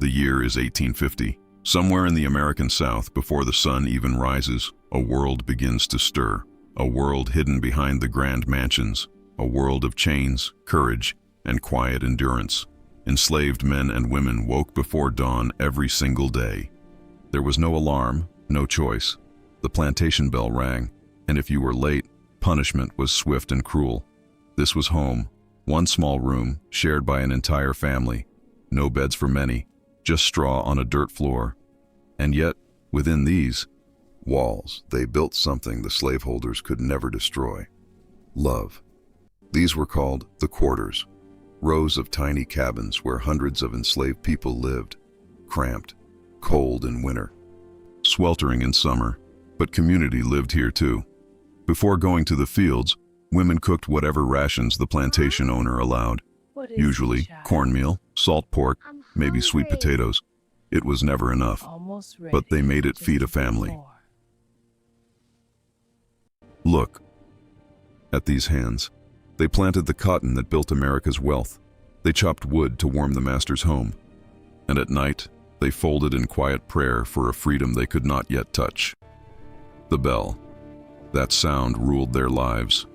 The year is 1850. Somewhere in the American South, before the sun even rises, a world begins to stir. A world hidden behind the grand mansions. A world of chains, courage, and quiet endurance. Enslaved men and women woke before dawn every single day. There was no alarm, no choice. The plantation bell rang, and if you were late, punishment was swift and cruel. This was home, one small room shared by an entire family. No beds for many, just straw on a dirt floor. And yet, within these walls, they built something the slaveholders could never destroy: love. These were called the quarters, rows of tiny cabins where hundreds of enslaved people lived, cramped, cold in winter, sweltering in summer, but community lived here too. Before going to the fields, women cooked whatever rations the plantation owner allowed, usually cornmeal, salt pork, maybe sweet potatoes. It was never enough, but they made it feed a family. Look at these hands. They planted the cotton that built America's wealth. They chopped wood to warm the master's home. And at night, they folded in quiet prayer for a freedom they could not yet touch. The bell. That sound ruled their lives.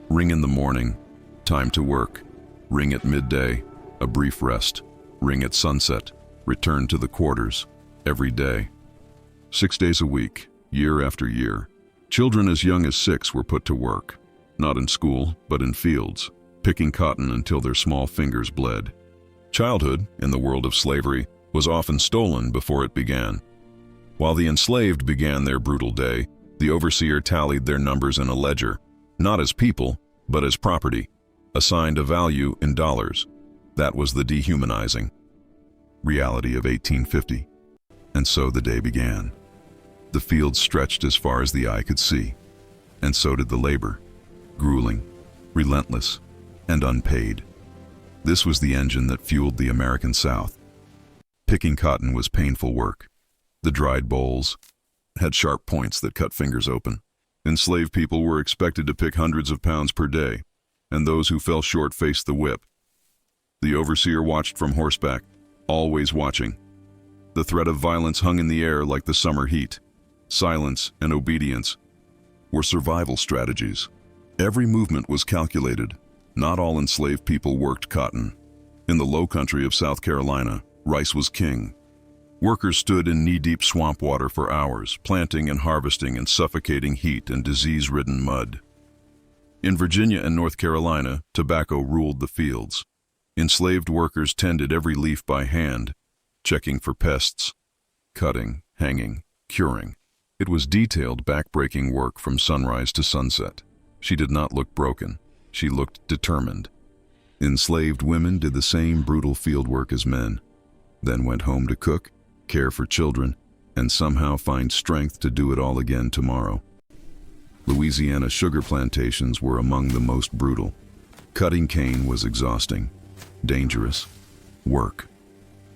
Ring in the morning, time to work. Ring at midday, a brief rest. Ring at sunset, return to the quarters, every day. 6 days a week, year after year. Children as young as 6 were put to work. Not in school, but in fields, picking cotton until their small fingers bled. Childhood, in the world of slavery, was often stolen before it began. While the enslaved began their brutal day, the overseer tallied their numbers in a ledger, not as people, but as property, assigned a value in dollars. That was the dehumanizing reality of 1850. And so the day began. The fields stretched as far as the eye could see, and so did the labor. Grueling, relentless, and unpaid. This was the engine that fueled the American South. Picking cotton was painful work. The dried bolls had sharp points that cut fingers open. Enslaved people were expected to pick hundreds of pounds per day, and those who fell short faced the whip. The overseer watched from horseback, always watching. The threat of violence hung in the air like the summer heat. Silence and obedience were survival strategies. Every movement was calculated. Not all enslaved people worked cotton. In the low country of South Carolina, rice was king. Workers stood in knee-deep swamp water for hours, planting and harvesting in suffocating heat and disease-ridden mud. In Virginia and North Carolina, tobacco ruled the fields. Enslaved workers tended every leaf by hand, checking for pests, cutting, hanging, curing. It was detailed, back-breaking work from sunrise to sunset. She did not look broken. She looked determined. Enslaved women did the same brutal field work as men, then went home to cook, care for children, and somehow find strength to do it all again tomorrow. Louisiana sugar plantations were among the most brutal. Cutting cane was exhausting, dangerous work.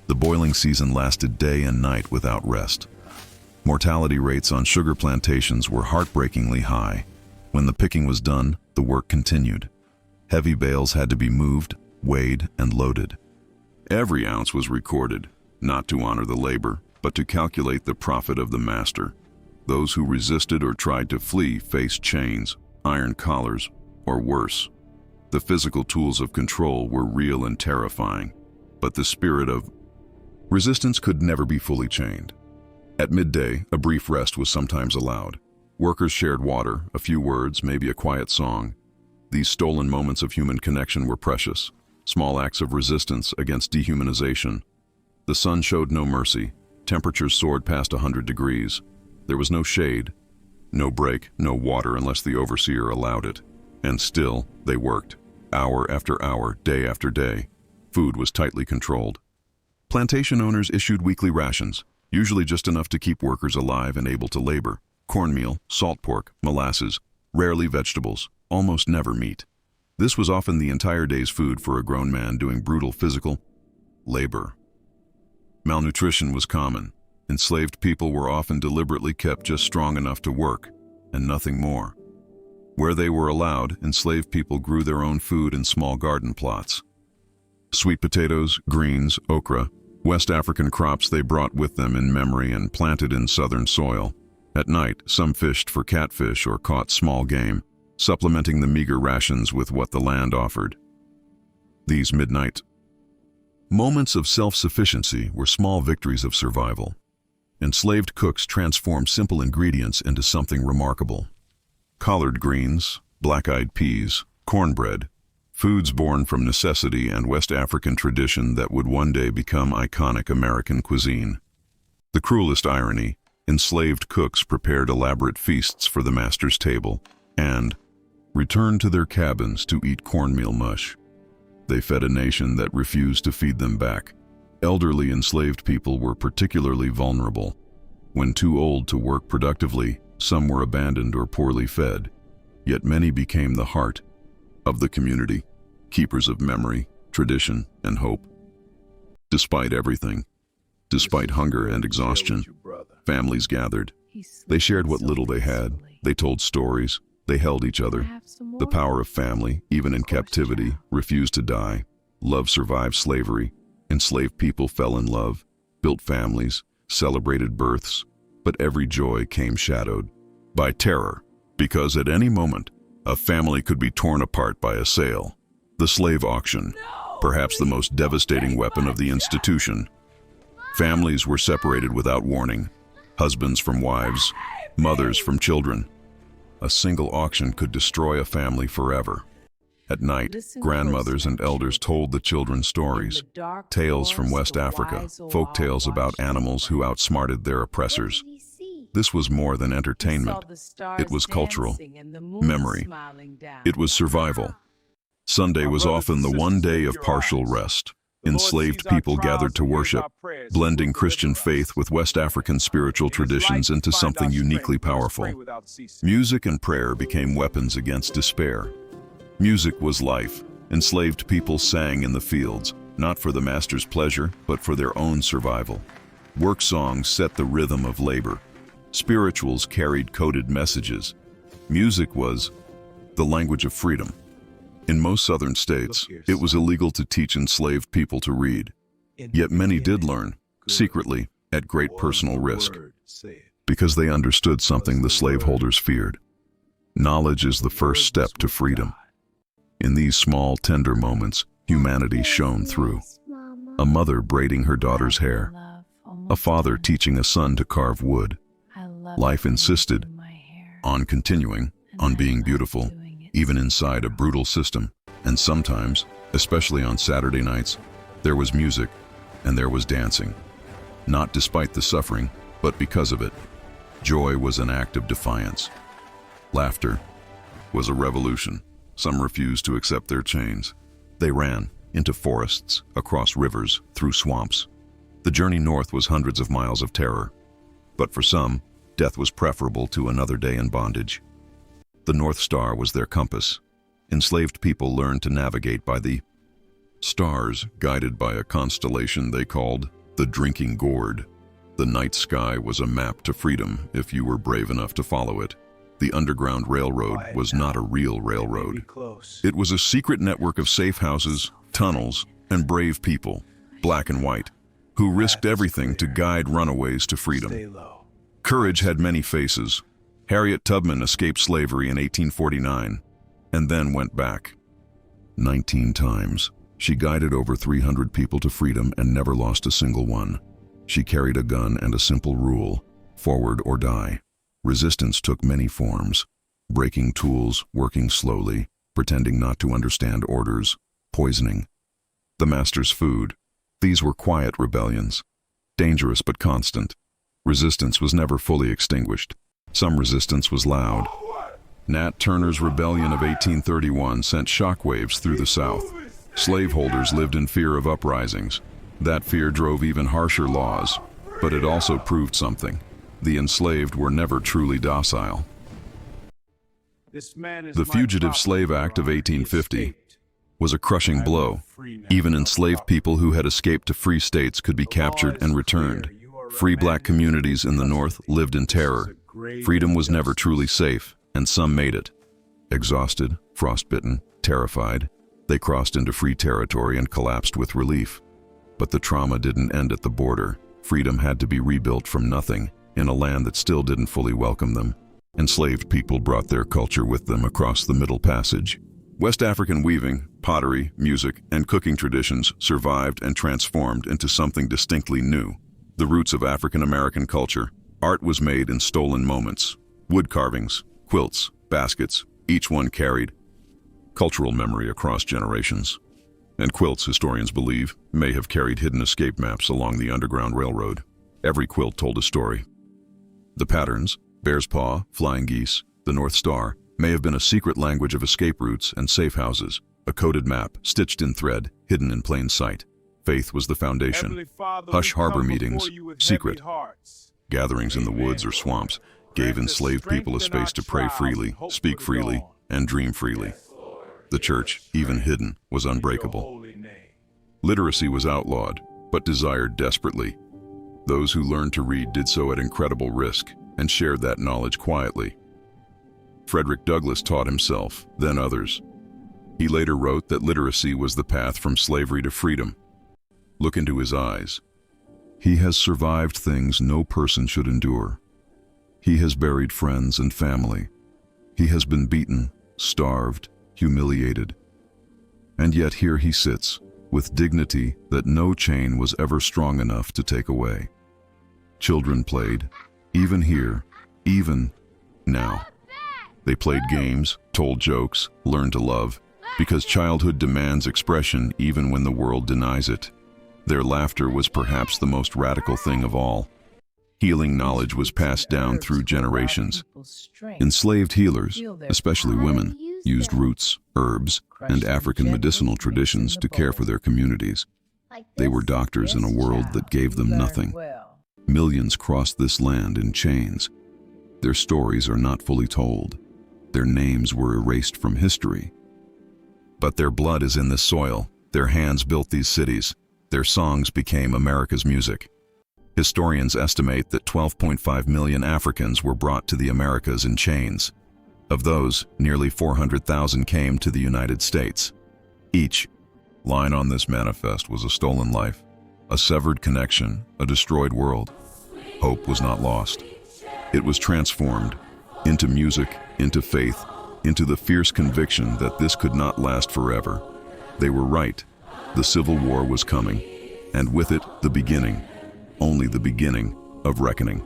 The boiling season lasted day and night without rest. Mortality rates on sugar plantations were heartbreakingly high. When the picking was done, the work continued. Heavy bales had to be moved, weighed, and loaded. Every ounce was recorded, not to honor the labor, but to calculate the profit of the master. Those who resisted or tried to flee faced chains, iron collars, or worse. The physical tools of control were real and terrifying, but the spirit of resistance could never be fully chained. At midday, a brief rest was sometimes allowed. Workers shared water, a few words, maybe a quiet song. These stolen moments of human connection were precious, small acts of resistance against dehumanization. The sun showed no mercy. Temperatures soared past 100 degrees. There was no shade, no break, no water unless the overseer allowed it. And still, they worked, hour after hour, day after day. Food was tightly controlled. Plantation owners issued weekly rations, usually just enough to keep workers alive and able to labor. Cornmeal, salt pork, molasses, rarely vegetables, almost never meat. This was often the entire day's food for a grown man doing brutal physical labor. Malnutrition was common. Enslaved people were often deliberately kept just strong enough to work, and nothing more. Where they were allowed, enslaved people grew their own food in small garden plots. Sweet potatoes, greens, okra, West African crops they brought with them in memory and planted in southern soil. At night, some fished for catfish or caught small game, supplementing the meager rations with what the land offered. These midnight moments of self-sufficiency were small victories of survival. Enslaved cooks transformed simple ingredients into something remarkable. Collard greens, black-eyed peas, cornbread, foods born from necessity and West African tradition that would one day become iconic American cuisine. The cruelest irony, enslaved cooks prepared elaborate feasts for the master's table and returned to their cabins to eat cornmeal mush. They fed a nation that refused to feed them back. Elderly enslaved people were particularly vulnerable. When too old to work productively, some were abandoned or poorly fed, yet many became the heart of the community, keepers of memory, tradition, and hope. Despite everything, despite hunger and exhaustion, families gathered. They shared what little they had. They told stories. They held each other. The power of family, even in captivity, refused to die. Love survived slavery. Enslaved people fell in love, built families, celebrated births, but every joy came shadowed by terror, because at any moment, a family could be torn apart by a sale. The slave auction, perhaps the most devastating weapon of the institution. Families were separated without warning, husbands from wives, mothers from children. A single auction could destroy a family forever. At night, grandmothers and elders told the children stories, tales from West Africa, folk tales about animals who outsmarted their oppressors. This was more than entertainment. It was cultural memory. It was survival. Sunday was often the one day of partial rest. Enslaved people gathered to worship, blending Christian faith with West African spiritual traditions into something uniquely powerful. Music and prayer became weapons against despair. Music was life. Enslaved people sang in the fields, not for the master's pleasure, but for their own survival. Work songs set the rhythm of labor. Spirituals carried coded messages. Music was the language of freedom. In most southern states, it was illegal to teach enslaved people to read. Yet many did learn, secretly, at great personal risk, because they understood something the slaveholders feared. Knowledge is the first step to freedom. In these small, tender moments, humanity shone through. A mother braiding her daughter's hair. A father teaching a son to carve wood. Life insisted on continuing, on being beautiful, even inside a brutal system. And sometimes, especially on Saturday nights, there was music and there was dancing. Not despite the suffering, but because of it. Joy was an act of defiance. Laughter was a revolution. Some refused to accept their chains. They ran into forests, across rivers, through swamps. The journey north was hundreds of miles of terror. But for some, death was preferable to another day in bondage. The North Star was their compass. Enslaved people learned to navigate by the stars, guided by a constellation they called the Drinking Gourd. The night sky was a map to freedom if you were brave enough to follow it. The Underground Railroad was not a real railroad. It was a secret network of safe houses, tunnels, and brave people, black and white, who risked everything to guide runaways to freedom. Courage had many faces. Harriet Tubman escaped slavery in 1849 and then went back. 19 times, she guided over 300 people to freedom and never lost a single one. She carried a gun and a simple rule: forward or die. Resistance took many forms: breaking tools, working slowly, pretending not to understand orders, poisoning the master's food. These were quiet rebellions, dangerous but constant. Resistance was never fully extinguished. Some resistance was loud. Nat Turner's Rebellion of 1831 sent shockwaves through the South. Slaveholders lived in fear of uprisings. That fear drove even harsher laws, but it also proved something. The enslaved were never truly docile. The Fugitive Slave Act of 1850 was a crushing blow. Even enslaved people who had escaped to free states could be captured and returned. Free black communities in the North lived in terror. Freedom was never truly safe, and some made it. Exhausted, frostbitten, terrified, they crossed into free territory and collapsed with relief. But the trauma didn't end at the border. Freedom had to be rebuilt from nothing, in a land that still didn't fully welcome them. Enslaved people brought their culture with them across the Middle Passage. West African weaving, pottery, music, and cooking traditions survived and transformed into something distinctly new. The roots of African American culture. Art was made in stolen moments. Wood carvings, quilts, baskets, each one carried cultural memory across generations. And quilts, historians believe, may have carried hidden escape maps along the Underground Railroad. Every quilt told a story. The patterns, bear's paw, flying geese, the North Star, may have been a secret language of escape routes and safe houses, a coded map, stitched in thread, hidden in plain sight. Faith was the foundation. Hush harbor meetings, secret. Gatherings in the woods or swamps gave enslaved people a space to pray freely, speak freely, and dream freely. The church, even hidden, was unbreakable. Literacy was outlawed, but desired desperately. Those who learned to read did so at incredible risk and shared that knowledge quietly. Frederick Douglass taught himself, then others. He later wrote that literacy was the path from slavery to freedom. Look into his eyes. He has survived things no person should endure. He has buried friends and family. He has been beaten, starved, humiliated. And yet here he sits, with dignity that no chain was ever strong enough to take away. Children played, even here, even now. They played games, told jokes, learned to love, because childhood demands expression even when the world denies it. Their laughter was perhaps the most radical thing of all. Healing knowledge was passed down through generations. Enslaved healers, especially women, used roots, herbs, and African medicinal traditions to care for their communities. They were doctors in a world that gave them nothing. Millions crossed this land in chains. Their stories are not fully told. Their names were erased from history. But their blood is in this soil. Their hands built these cities. Their songs became America's music. Historians estimate that 12.5 million Africans were brought to the Americas in chains. Of those, nearly 400,000 came to the United States. Each line on this manifest was a stolen life, a severed connection, a destroyed world. Hope was not lost. It was transformed into music, into faith, into the fierce conviction that this could not last forever. They were right. The Civil War was coming, and with it, the beginning, only the beginning, of reckoning.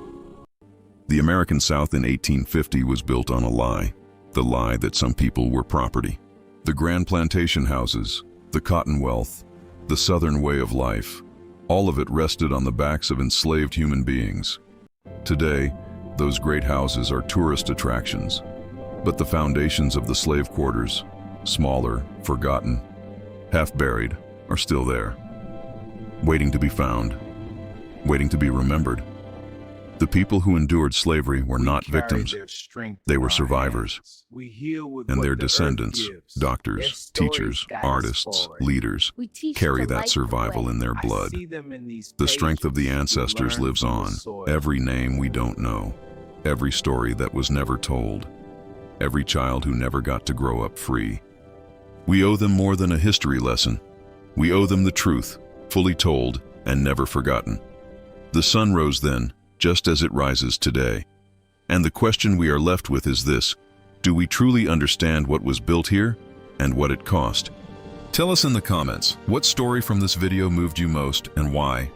The American South in 1850 was built on a lie, the lie that some people were property. The grand plantation houses, the cotton wealth, the Southern way of life, all of it rested on the backs of enslaved human beings. Today, those great houses are tourist attractions, but the foundations of the slave quarters, smaller, forgotten, half buried, are still there, waiting to be found, waiting to be remembered. The people who endured slavery were not victims, they were survivors. And their descendants, doctors, teachers, artists, leaders, carry that survival in their blood. The strength of the ancestors lives on, every name we don't know, every story that was never told, every child who never got to grow up free. We owe them more than a history lesson. We owe them the truth, fully told and never forgotten. The sun rose then, just as it rises today. And the question we are left with is this: do we truly understand what was built here and what it cost? Tell us in the comments, what story from this video moved you most and why?